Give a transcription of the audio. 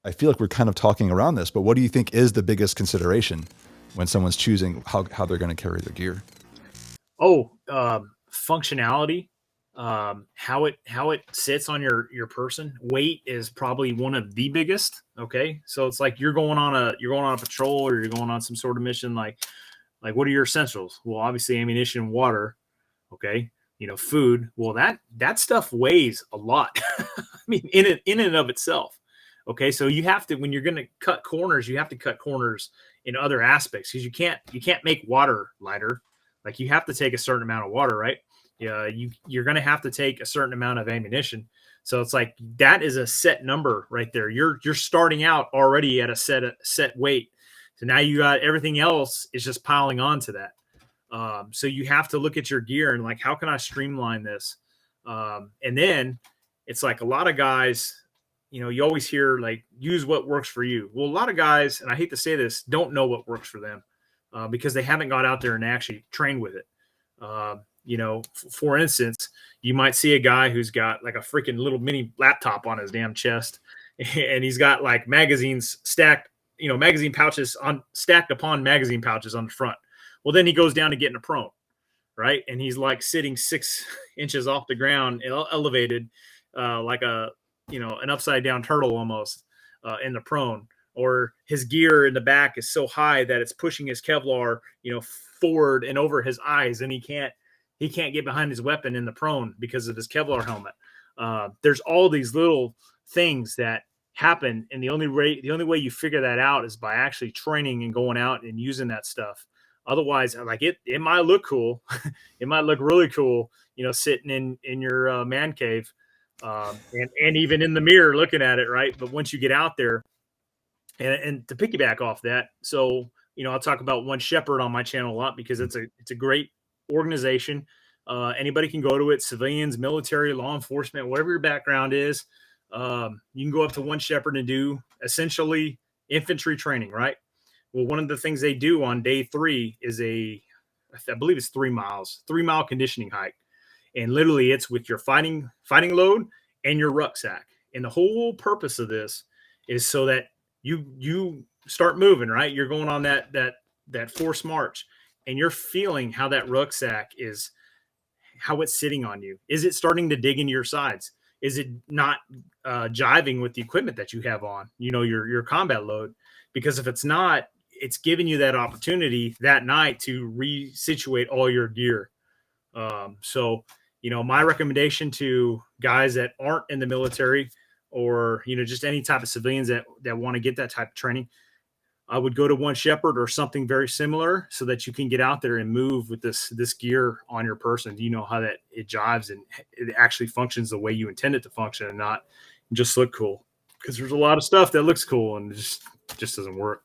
I feel like we're kind of talking around this, but what do you think is the biggest consideration when someone's choosing how they're going to carry their gear? Oh, functionality, how it sits on your person. Weight is probably one of the biggest. Okay, so it's like you're going on a patrol or you're going on some sort of mission. Like what are your essentials? Well, obviously ammunition, water. Okay, food. Well, that stuff weighs a lot. I mean, in and of itself. Okay, so you have to, when you're going to cut corners, you have to cut corners in other aspects because you can't make water lighter. Like you have to take a certain amount of water, right? Yeah, you're going to have to take a certain amount of ammunition. So it's like that is a set number right there. You're starting out already at a set weight. So now you got everything else is just piling on to that. So you have to look at your gear and like, how can I streamline this? And then it's like a lot of guys, you always hear like use what works for you. Well, a lot of guys, and I hate to say this, don't know what works for them because they haven't got out there and actually trained with it. For instance, you might see a guy who's got like a freaking little mini laptop on his damn chest, and he's got like magazines stacked, magazine pouches on stacked upon magazine pouches on the front. Well, then he goes down to get in a prone, right? And he's like sitting 6 inches off the ground, elevated, like an upside down turtle almost in the prone. Or his gear in the back is so high that it's pushing his Kevlar, forward and over his eyes, and he can't get behind his weapon in the prone because of his Kevlar helmet. There's all these little things that happen, and the only way you figure that out is by actually training and going out and using that stuff. Otherwise, like it might look cool, it might look really cool, sitting in your man cave, and even in the mirror looking at it, right? But once you get out there, and to piggyback off that, so I'll talk about One Shepherd on my channel a lot because it's a great organization. Anybody can go to it, civilians, military, law enforcement, whatever your background is. You can go up to One Shepherd and do essentially infantry training, right? Well, one of the things they do on day 3 is I believe it's 3 miles, 3 mile conditioning hike. And literally it's with your fighting load and your rucksack. And the whole purpose of this is so that you start moving, right? You're going on that forced march and you're feeling how that rucksack is, how it's sitting on you. Is it starting to dig into your sides? Is it not jiving with the equipment that you have on, your combat load? Because if it's not, it's giving you that opportunity that night to resituate all your gear. So, my recommendation to guys that aren't in the military or, just any type of civilians that want to get that type of training, I would go to One Shepherd or something very similar so that you can get out there and move with this gear on your person. You know how that it jives and it actually functions the way you intend it to function and not just look cool. Because there's a lot of stuff that looks cool and just doesn't work.